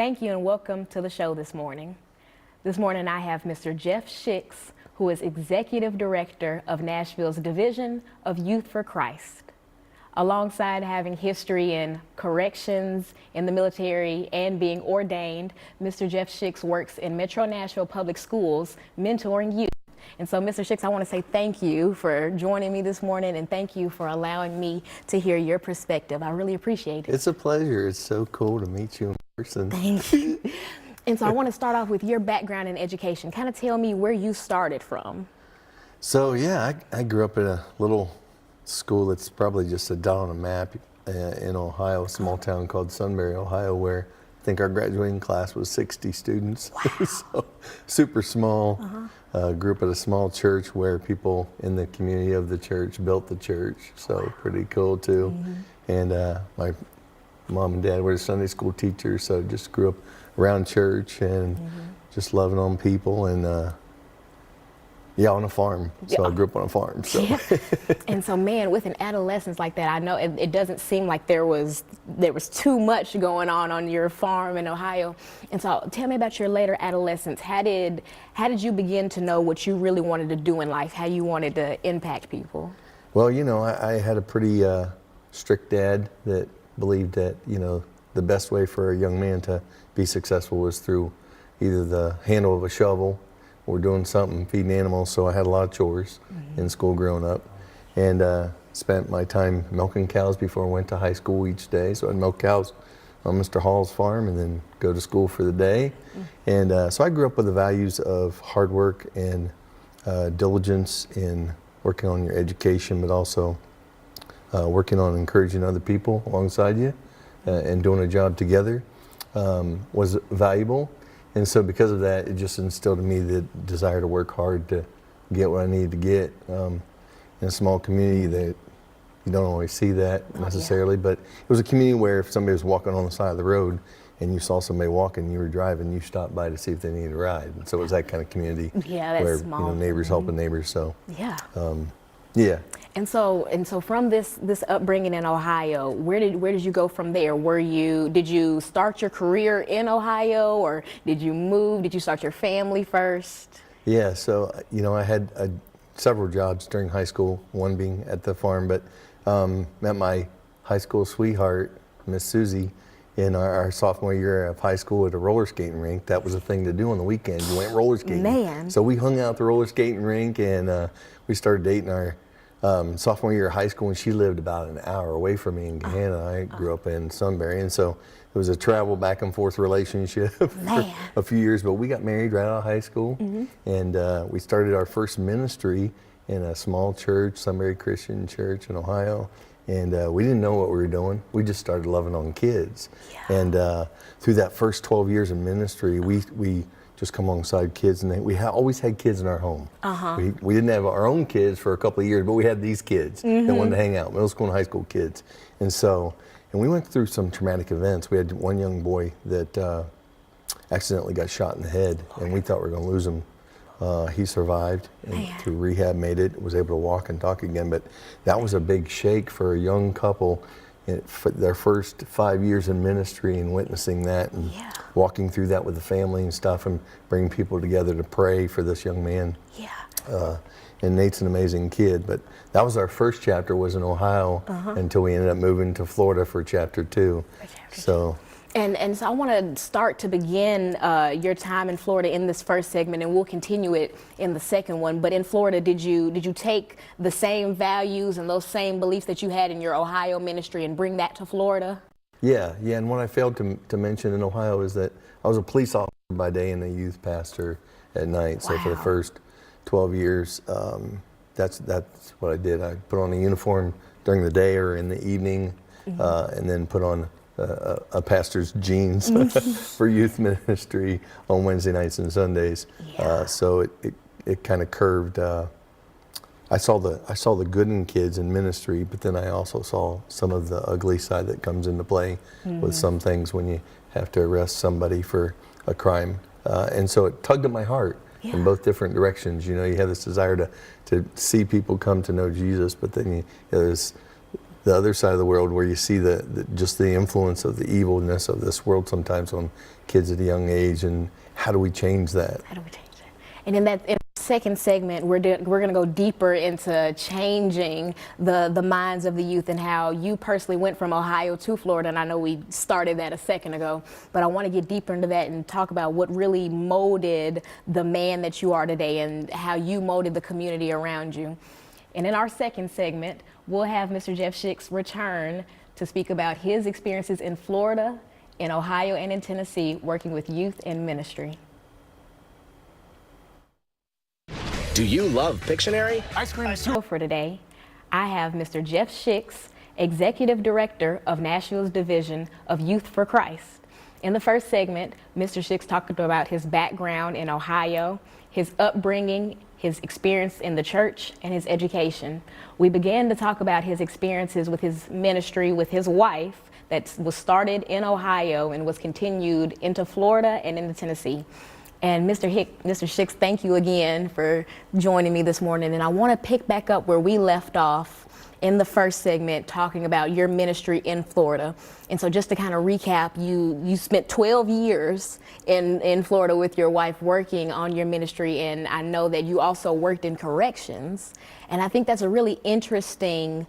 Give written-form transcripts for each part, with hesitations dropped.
Thank you and welcome to the show this morning. This morning I have Mr. Jeff Shicks, who is Executive Director of Nashville's Division of Youth for Christ. Alongside having history in corrections, in the military, and being ordained, Mr. Jeff Shicks works in Metro Nashville Public Schools, mentoring youth. And so, Mr. Shicks, I want to say thank you for joining me this morning, and thank you for allowing me to hear your perspective. I really appreciate it. It's a pleasure. It's so cool to meet you in person. Thank you. And so I want to start off with your background in education. Kind of tell me where you started from. So, yeah, I grew up in a little school that's probably just a dot on a map in Ohio, a small town called Sunbury, Ohio, where I think our graduating class was 60 students. Wow. So super small. Grew up at a small church where people in the community of the church built the church. So pretty cool too. And my mom and dad were Sunday school teachers, so just grew up around church and just loving on people and on a farm. So I grew up on a farm. So. Yeah. And so, man, with an adolescence like that, I know it doesn't seem like there was too much going on your farm in Ohio. And so, tell me about your later adolescence. How did you begin to know what you really wanted to do in life? How you wanted to impact people? Well, you know, I had a pretty strict dad that believed that the best way for a young man to be successful was through either the handle of a shovel or doing something, feeding animals. So I had a lot of chores in school growing up, and spent my time milking cows before I went to high school each day. So I'd milk cows on Mr. Hall's farm and then go to school for the day. And so I grew up with the values of hard work and diligence in working on your education, but also working on encouraging other people alongside you and doing a job together was valuable. And so because of that, it just instilled in me the desire to work hard to get what I needed to get. In a small community that you don't always see that necessarily, but it was a community where if somebody was walking on the side of the road and you saw somebody walking, you were driving, you stopped by to see if they needed a ride. And so it was that kind of community where small. Neighbors helping neighbors. So yeah. And so from this upbringing in Ohio, where did you go from there? Did you start your career in Ohio, or did you move? Did you start your family first? Yeah, so I had several jobs during high school, one being at the farm, but met my high school sweetheart, Miss Susie, in our sophomore year of high school at a roller skating rink. That was a thing to do on the weekend. You went roller skating. Man. So we hung out at the roller skating rink, and we started dating our sophomore year of high school, and she lived about an hour away from me in Gahanna. I grew up in Sunbury, and so it was a travel back and forth relationship for a few years, but we got married right out of high school, and we started our first ministry in a small church, Sunbury Christian Church in Ohio, and we didn't know what we were doing. We just started loving on kids. And through that first 12 years of ministry, we just come alongside kids, and we always had kids in our home. We didn't have our own kids for a couple of years, but we had these kids that wanted to hang out, middle school and high school kids. And we went through some traumatic events. We had one young boy that accidentally got shot in the head, and we thought we were going to lose him. He survived, and through rehab made it, was able to walk and talk again. But that was a big shake for a young couple for their first 5 years in ministry, and witnessing that and walking through that with the family and stuff, and bringing people together to pray for this young man. And Nate's an amazing kid, but that was our first chapter, was in Ohio, until we ended up moving to Florida for chapter 2. So. And so I want to start to begin your time in Florida in this first segment, and we'll continue it in the second one. But in Florida, did you take the same values and those same beliefs that you had in your Ohio ministry and bring that to Florida? Yeah. And what I failed to mention in Ohio is that I was a police officer by day and a youth pastor at night. So for the first 12 years, that's what I did. I put on a uniform during the day or in the evening, and then put on a pastor's jeans for youth ministry on Wednesday nights and Sundays. So it kind of curved. I saw the good in kids in ministry, but then I also saw some of the ugly side that comes into play with some things when you have to arrest somebody for a crime. And so it tugged at my heart in both different directions. You have this desire to see people come to know Jesus, but then there's the other side of the world where you see just the influence of the evilness of this world sometimes on kids at a young age, and how do we change that? How do we change that? And in the second segment, we're going to go deeper into changing the minds of the youth and how you personally went from Ohio to Florida. And I know we started that a second ago, but I want to get deeper into that and talk about what really molded the man that you are today and how you molded the community around you. And in our second segment, we'll have Mr. Jeff Shicks return to speak about his experiences in Florida, in Ohio, and in Tennessee, working with youth and ministry. Do you love Pictionary? Ice cream is For today, I have Mr. Jeff Shicks, Executive Director of Nashville's Division of Youth for Christ. In the first segment, Mr. Shicks talked about his background in Ohio, his upbringing, his experience in the church, and his education. We began to talk about his experiences with his ministry with his wife that was started in Ohio and was continued into Florida and into Tennessee. And Mr. Shicks, thank you again for joining me this morning. And I want to pick back up where we left off in the first segment, talking about your ministry in Florida. And so just to kind of recap, you spent 12 years in Florida with your wife working on your ministry. And I know that you also worked in corrections. And I think that's a really interesting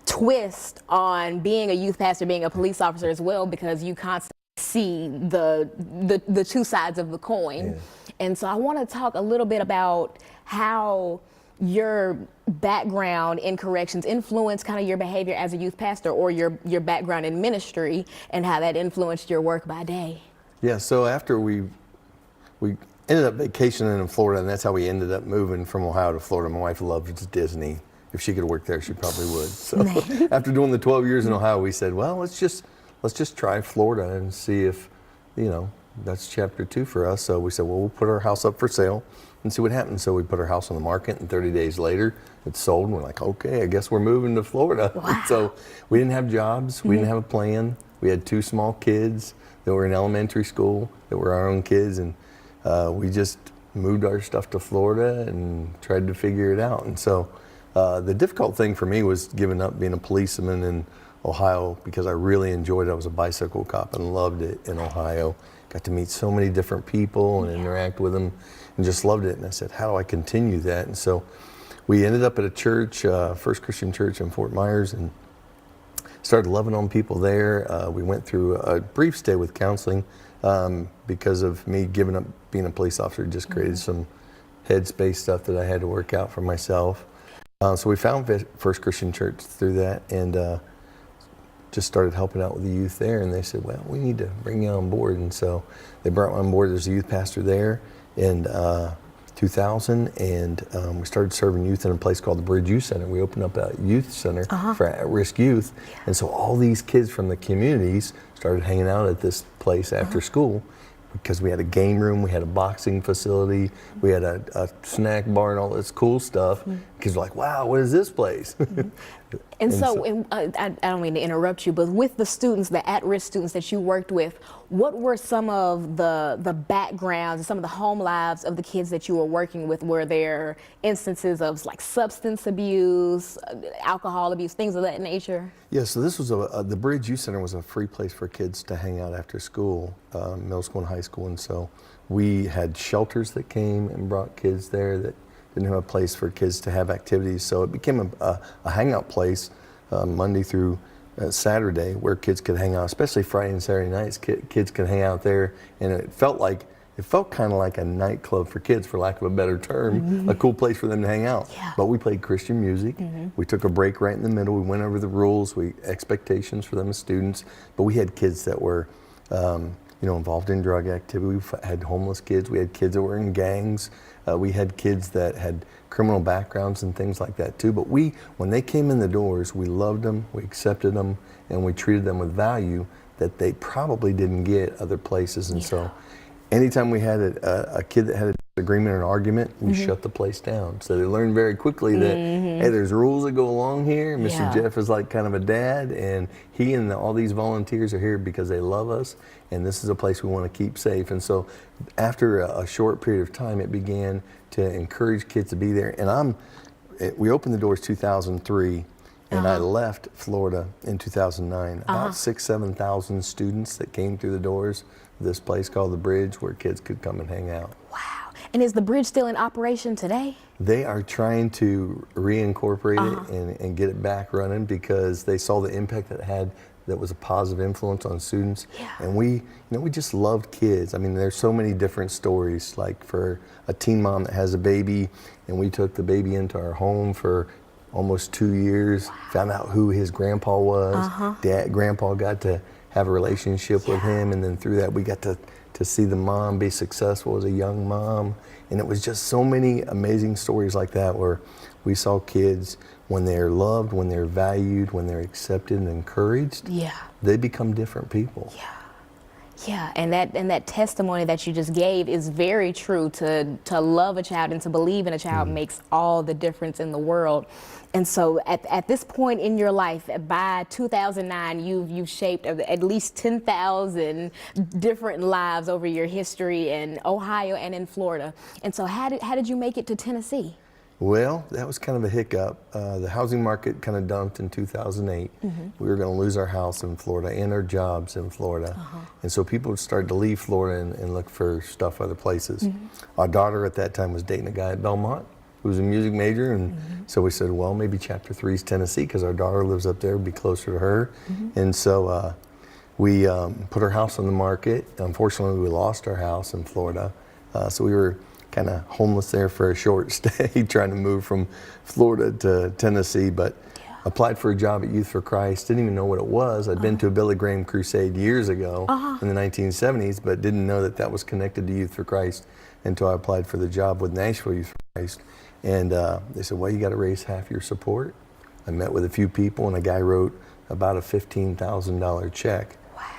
twist on being a youth pastor, being a police officer as well, because you constantly see the two sides of the coin. Yeah. And so I want to talk a little bit about how your background in corrections influenced kind of your behavior as a youth pastor, or your background in ministry, and how that influenced your work by day. Yeah, so after we ended up vacationing in Florida, and that's how we ended up moving from Ohio to Florida. My wife loves Disney. If she could work there, she probably would. So after doing the 12 years in Ohio, we said, well, let's just try Florida and see if, that's chapter 2 for us. So we said, well, we'll put our house up for sale and see what happens. So we put our house on the market, and 30 days later, it sold. And we're like, okay, I guess we're moving to Florida. Wow. So we didn't have jobs. We didn't have a plan. We had 2 small kids that were in elementary school that were our own kids. And we just moved our stuff to Florida and tried to figure it out. And so the difficult thing for me was giving up being a policeman in Ohio, because I really enjoyed it. I was a bicycle cop and loved it in Ohio. Got to meet so many different people and interact with them, and just loved it. And I said, how do I continue that? And so we ended up at a church, First Christian Church in Fort Myers, and started loving on people there. We went through a brief stay with counseling because of me giving up being a police officer. It just created some headspace stuff that I had to work out for myself. So we found First Christian Church through that, and just started helping out with the youth there. And they said, well, we need to bring you on board. And so they brought me on board as a youth pastor there in 2000, and we started serving youth in a place called the Bridge Youth Center. We opened up a youth center for at-risk youth. And so all these kids from the communities started hanging out at this place after school, because we had a game room, we had a boxing facility, we had a snack bar and all this cool stuff. Kids were like, wow, what is this place? And so I don't mean to interrupt you, but with the students, the at-risk students that you worked with, what were some of the backgrounds, some of the home lives of the kids that you were working with? Were there instances of like substance abuse, alcohol abuse, things of that nature? Yeah, so this was the Bridge Youth Center was a free place for kids to hang out after school, middle school and high school. And so we had shelters that came and brought kids there that didn't have a place for kids to have activities. So it became a hangout place Monday through Saturday, where kids could hang out, especially Friday and Saturday nights. Kids could hang out there, and it felt kind of like a nightclub for kids, for lack of a better term, a cool place for them to hang out. Yeah. But we played Christian music. We took a break right in the middle. We went over the rules, expectations for them as students. But we had kids that were involved in drug activity. We had homeless kids. We had kids that were in gangs. We had kids that had criminal backgrounds and things like that too. But when they came in the doors, we loved them, we accepted them, and we treated them with value that they probably didn't get other places. And so anytime we had a kid that had a disagreement or an argument, we shut the place down. So they learned very quickly that, hey, there's rules that go along here. Mr. Jeff is like kind of a dad, and he and all these volunteers are here because they love us, and this is a place we want to keep safe. And so after a short period of time, it began to encourage kids to be there. And we opened the doors 2003, And I left Florida in 2009. About 7,000 students that came through the doors of this place called The Bridge, where kids could come and hang out. Wow. And is the bridge still in operation today? They are trying to reincorporate it and get it back running because they saw the impact that it had, that was a positive influence on students. Yeah. And we just loved kids. I mean, there's so many different stories, like for a teen mom that has a baby, and we took the baby into our home for almost 2 years, found out who his grandpa was. Grandpa got to have a relationship with him, and then through that we got to see the mom be successful as a young mom. And it was just so many amazing stories like that where we saw kids, when they're loved, when they're valued, when they're accepted and encouraged, they become different people. Yeah, and that testimony that you just gave is very true. To love a child and to believe in a child makes all the difference in the world. And so at this point in your life, by 2009, you've shaped at least 10,000 different lives over your history in Ohio and in Florida. And so how did you make it to Tennessee? Well, that was kind of a hiccup. The housing market kind of dumped in 2008. We were going to lose our house in Florida and our jobs in Florida. And so people started to leave Florida and look for stuff other places. Our daughter at that time was dating a guy at Belmont who was a music major. And so we said, well, maybe chapter 3 is Tennessee because our daughter lives up there, be closer to her. And so we put our house on the market. Unfortunately, we lost our house in Florida. So we were kind of homeless there for a short stay, trying to move from Florida to Tennessee, but applied for a job at Youth for Christ. Didn't even know what it was. I'd been to a Billy Graham crusade years ago in the 1970s, but didn't know that that was connected to Youth for Christ until I applied for the job with Nashville Youth for Christ. And they said, well, you got to raise half your support. I met with a few people, and a guy wrote about a $15,000 check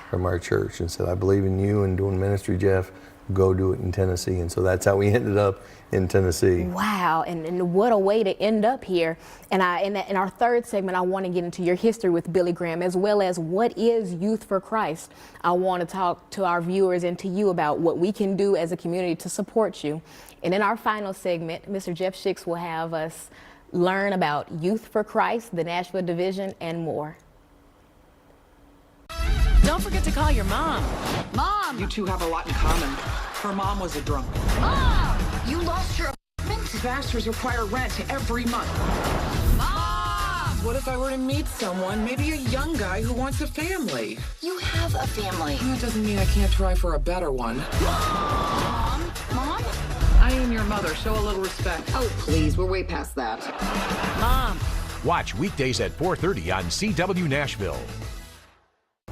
from our church and said, I believe in you and doing ministry, Jeff. Go do it in Tennessee. And so that's how we ended up in Tennessee. Wow, and what a way to end up here. And in our third segment, I want to get into your history with Billy Graham, as well as what is Youth for Christ. I want to talk to our viewers and to you about what we can do as a community to support you. And in our final segment, Mr. Jeff Shicks will have us learn about Youth for Christ, the Nashville Division, and more. Don't forget to call your mom. Mom! You two have a lot in common. Her mom was a drunk. Mom! You lost your apartment? Disasters require rent every month. Mom! What if I were to meet someone, maybe a young guy who wants a family? You have a family. That doesn't mean I can't try for a better one. Mom? Mom? I am your mother. Show a little respect. Oh, please. We're way past that. Mom! Watch weekdays at 4:30 on CW Nashville.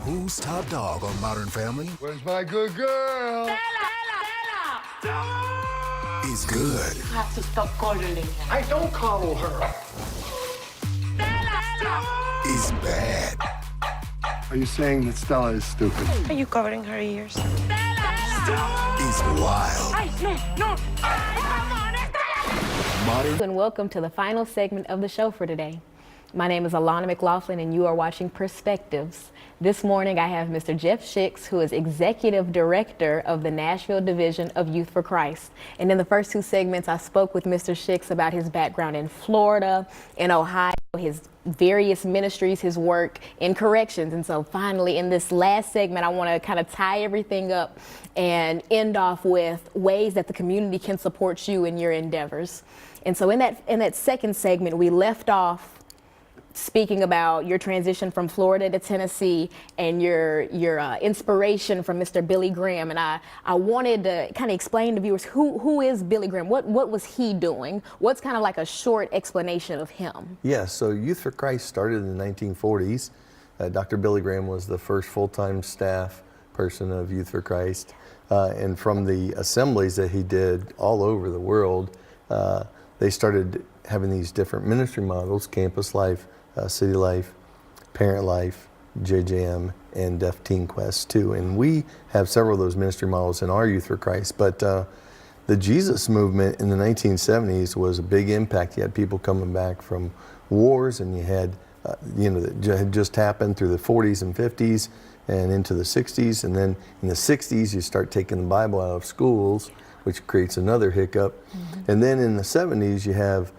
Who's top dog on Modern Family? Where's my good girl? Stella! Is good. You have to stop calling her. I don't coddle her. Is bad. Are you saying that Stella is stupid? Are you covering her ears? Is wild. Modern. And welcome to the final segment of the show for today. My name is Alana McLaughlin, and you are watching Perspectives. This morning I have Mr. Jeff Shicks, who is Executive Director of the Nashville Division of Youth for Christ. And in the first two segments, I spoke with Mr. Shicks about his background in Florida, in Ohio, his various ministries, his work in corrections. And so finally, in this last segment, I want to kind of tie everything up and end off with ways that the community can support you in your endeavors. And so in that second segment, we left off speaking about your transition from Florida to Tennessee and your inspiration from Mr. Billy Graham. And I wanted to kind of explain to viewers who is Billy Graham? What was he doing? What's kind of like a short explanation of him? Yeah, so Youth for Christ started in the 1940s. Dr. Billy Graham was the first full-time staff person of Youth for Christ. And from the assemblies that he did all over the world, they started having these different ministry models: campus life, city life, parent life, JJM, and Deaf Teen Quest too. And we have several of those ministry models in our Youth for Christ. But the Jesus movement in the 1970s was a big impact. You had people coming back from wars, and you had, that had just happened through the 40s and 50s and into the 60s. And then in the 60s, you start taking the Bible out of schools, which creates another hiccup. And then in the 70s, you have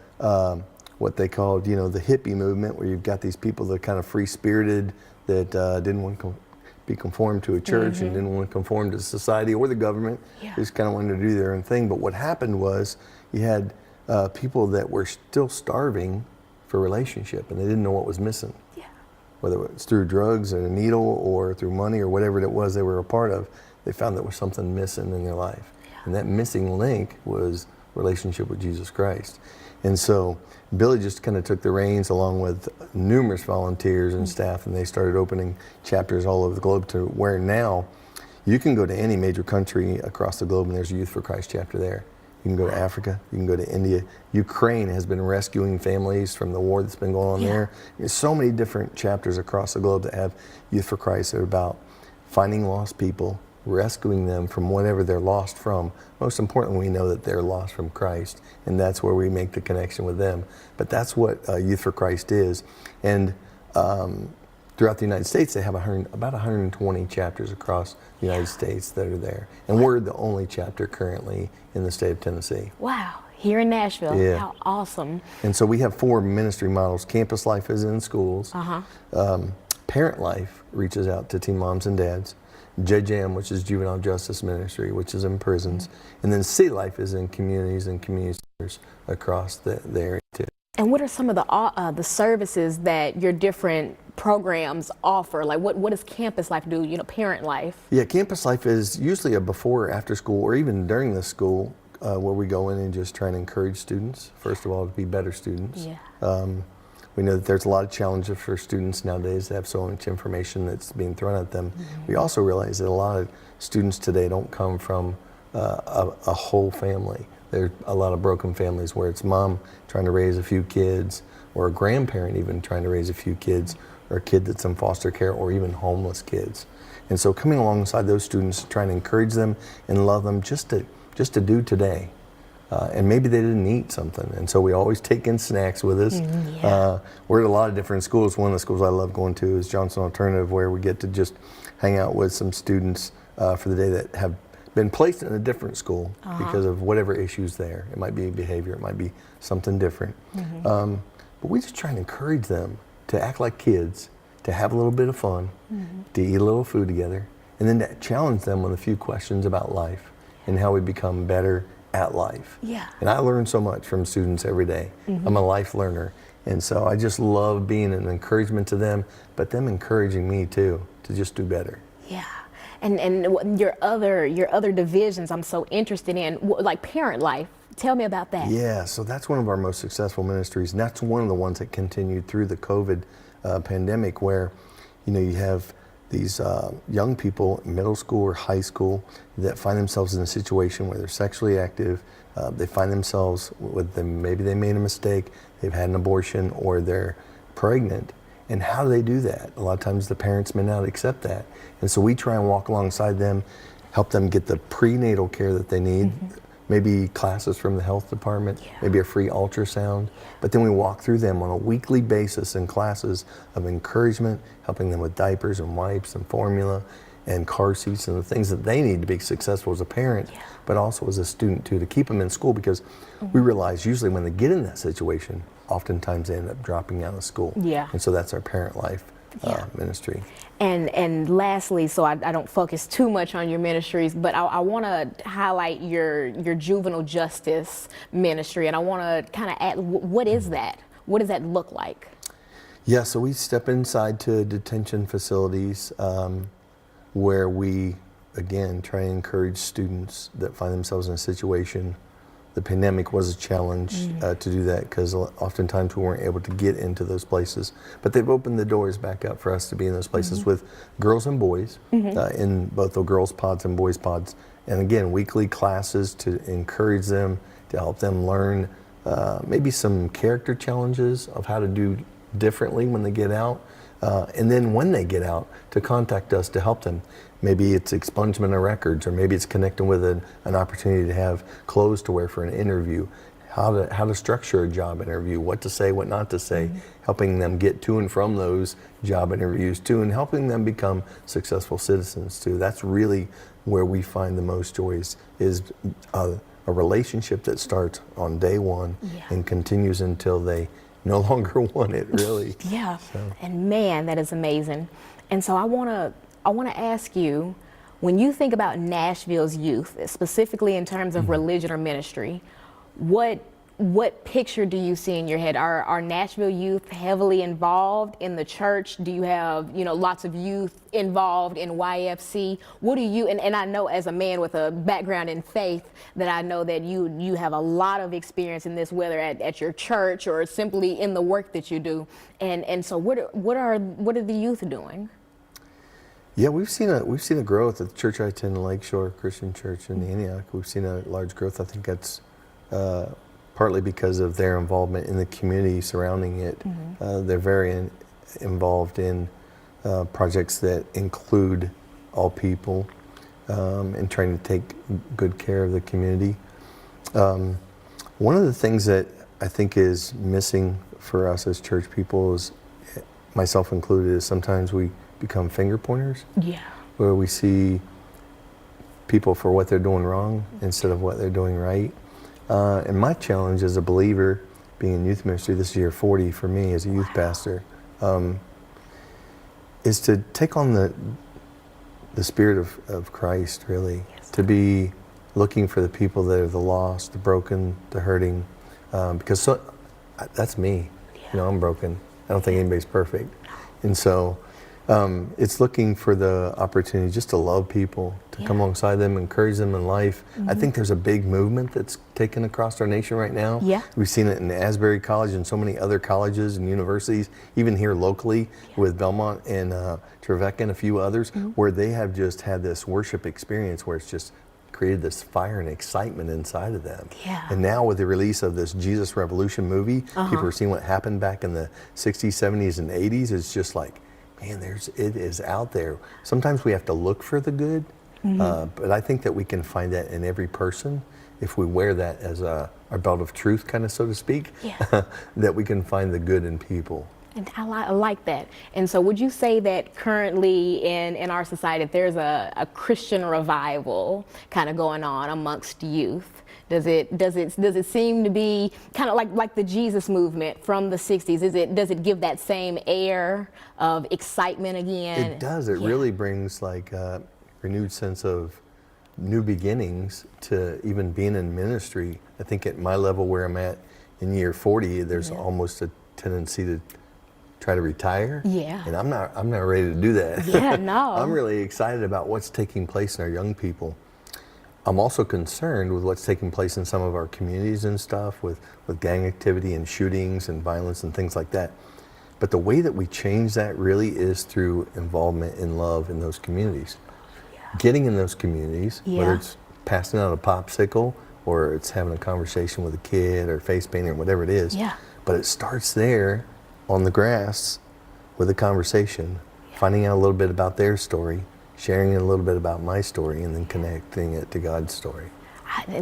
what they called, you know, the hippie movement, where you've got these people that are kind of free-spirited, that didn't want to be conformed to a church and didn't want to conform to society or the government. Yeah. They just kind of wanted to do their own thing. But what happened was you had people that were still starving for relationship, and they didn't know what was missing. Yeah. Whether it was through drugs or a needle or through money or whatever it was they were a part of, they found there was something missing in their life. Yeah. And that missing link was relationship with Jesus Christ. And so Billy just kind of took the reins along with numerous volunteers and staff, and they started opening chapters all over the globe to where now you can go to any major country across the globe and there's a Youth for Christ chapter there. You can go to Africa, you can go to India. Ukraine has been rescuing families from the war that's been going on there. There's so many different chapters across the globe that have Youth for Christ that are about finding lost people, rescuing them from whatever they're lost from. Most importantly, we know that they're lost from Christ, and that's where we make the connection with them. But that's what Youth for Christ is. And throughout the United States, they have about 120 chapters across the United States that are there. And we're the only chapter currently in the state of Tennessee. Wow. Here in Nashville. Yeah. How awesome. And so we have 4 ministry models. Campus Life is in schools. Parent Life reaches out to teen moms and dads. JJM, which is Juvenile Justice Ministry, which is in prisons. And then City Life is in communities and community centers across the area too. And what are some of the services that your different programs offer? Like what does Campus Life do, you know, Parent Life? Yeah, Campus Life is usually a before or after school, or even during the school, where we go in and just try and encourage students, first of all, to be better students. Yeah. We know that there's a lot of challenges for students nowadays that have so much information that's being thrown at them. We also realize that a lot of students today don't come from a whole family. There's a lot of broken families where it's mom trying to raise a few kids, or a grandparent even trying to raise a few kids, or a kid that's in foster care, or even homeless kids. And so coming alongside those students, trying to encourage them and love them just to do today. And maybe they didn't eat something, and so we always take in snacks with us. We're at a lot of different schools. One of the schools I love going to is Johnson Alternative, where we get to just hang out with some students for the day that have been placed in a different school because of whatever issues there. It might be behavior, it might be something different. But we just try and encourage them to act like kids, to have a little bit of fun, to eat a little food together, and then to challenge them with a few questions about life and how we become better at life. Yeah. And I learn so much from students every day. I'm a life learner. And so I just love being an encouragement to them, but them encouraging me too, to just do better. Yeah. And your other divisions I'm so interested in, like Parent Life. Tell me about that. Yeah, so that's one of our most successful ministries, and that's one of the ones that continued through the COVID pandemic, where, you know, you have these young people, middle school or high school, that find themselves in a situation where they're sexually active. They find themselves with them, maybe they made a mistake, they've had an abortion, or they're pregnant. And how do they do that? A lot of times the parents may not accept that. And so we try and walk alongside them, help them get the prenatal care that they need, maybe classes from the health department, maybe a free ultrasound. But then we walk through them on a weekly basis in classes of encouragement, helping them with diapers and wipes and formula and car seats and the things that they need to be successful as a parent, but also as a student too, to keep them in school, because we realize usually when they get in that situation, oftentimes they end up dropping out of school. Yeah. And so that's our Parent Life ministry. And lastly, so I don't focus too much on your ministries, but I want to highlight your juvenile justice ministry, and I want to kind of add, what is that? What does that look like? Yeah, so we step inside to detention facilities where we, again, try and encourage students that find themselves in a situation. The pandemic was a challenge to do that, because oftentimes we weren't able to get into those places. But they've opened the doors back up for us to be in those places with girls and boys in both the girls' pods and boys' pods. And again, weekly classes to encourage them, to help them learn maybe some character challenges of how to do differently when they get out. And then when they get out, to contact us to help them. Maybe it's expungement of records, or maybe it's connecting with an opportunity to have clothes to wear for an interview, how to structure a job interview, what to say, what not to say, helping them get to and from those job interviews too, and helping them become successful citizens too. That's really where we find the most joys, is a relationship that starts on day one and continues until they no longer want it, really. Yeah, So. and man, that is amazing. And so I want to ask you, when you think about Nashville's youth, specifically in terms of religion or ministry, what picture do you see in your head? Are Nashville youth heavily involved in the church? Do you have, lots of youth involved in YFC? What do you, and I know as a man with a background in faith that I know that you have a lot of experience in this, whether at your church or simply in the work that you do. And so what are the youth doing? Yeah, we've seen a growth at the church I attend, Lakeshore Christian Church in Antioch. We've seen a large growth. I think that's partly because of their involvement in the community surrounding it. They're very involved in projects that include all people and trying to take good care of the community. One of the things that I think is missing for us as church people, is, myself included, is sometimes we become finger pointers. Yeah. Where we see people for what they're doing wrong instead of what they're doing right. And my challenge as a believer, being in youth ministry, this is year 40 for me as a youth pastor, is to take on the spirit of Christ, really. Yes. To be looking for the people that are the lost, the broken, the hurting, because that's me. Yeah. I'm broken. I don't think anybody's perfect. And so it's looking for the opportunity just to love people, to come alongside them, encourage them in life. I think there's a big movement that's taken across our nation right now. Yeah. We've seen it in Asbury College and so many other colleges and universities, even here locally with Belmont and Trevecca and a few others, where they have just had this worship experience where it's just created this fire and excitement inside of them. Yeah. And now with the release of this Jesus Revolution movie, people are seeing what happened back in the 60s, 70s, and 80s. It's just like, man, it is out there. Sometimes we have to look for the good, but I think that we can find that in every person if we wear that as our belt of truth, kind of, so to speak, that we can find the good in people. And I like that. And so would you say that currently in our society, there's a Christian revival kind of going on amongst youth? Does it seem to be kind of like the Jesus movement from the 60s? Does it give that same air of excitement again? It does. It really brings like a renewed sense of new beginnings to even being in ministry. I think at my level where I'm at in year 40, there's almost a tendency to try to retire. Yeah. And I'm not ready to do that. Yeah, no. I'm really excited about what's taking place in our young people. I'm also concerned with what's taking place in some of our communities and stuff with gang activity and shootings and violence and things like that. But the way that we change that really is through involvement in love in those communities. Getting in those communities, whether it's passing out a popsicle or it's having a conversation with a kid or face painting or whatever it is. Yeah. But it starts there on the grass with a conversation, finding out a little bit about their story, sharing a little bit about my story, and then connecting it to God's story.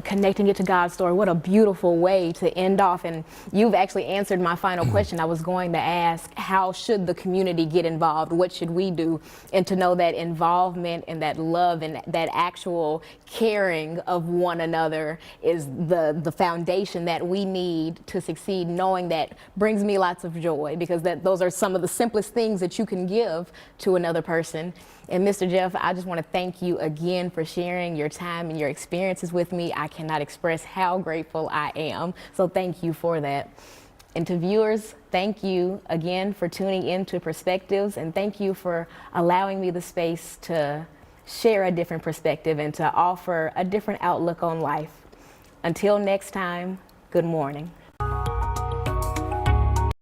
Connecting it to God's story. What a beautiful way to end off. And you've actually answered my final question. I was going to ask, how should the community get involved? What should we do? And to know that involvement and that love and that actual caring of one another is the foundation that we need to succeed. Knowing that brings me lots of joy, because those are some of the simplest things that you can give to another person. And Mr. Jeff, I just want to thank you again for sharing your time and your experiences with me. I cannot express how grateful I am. So thank you for that. And to viewers, thank you again for tuning in to Perspectives, and thank you for allowing me the space to share a different perspective and to offer a different outlook on life. Until next time, good morning.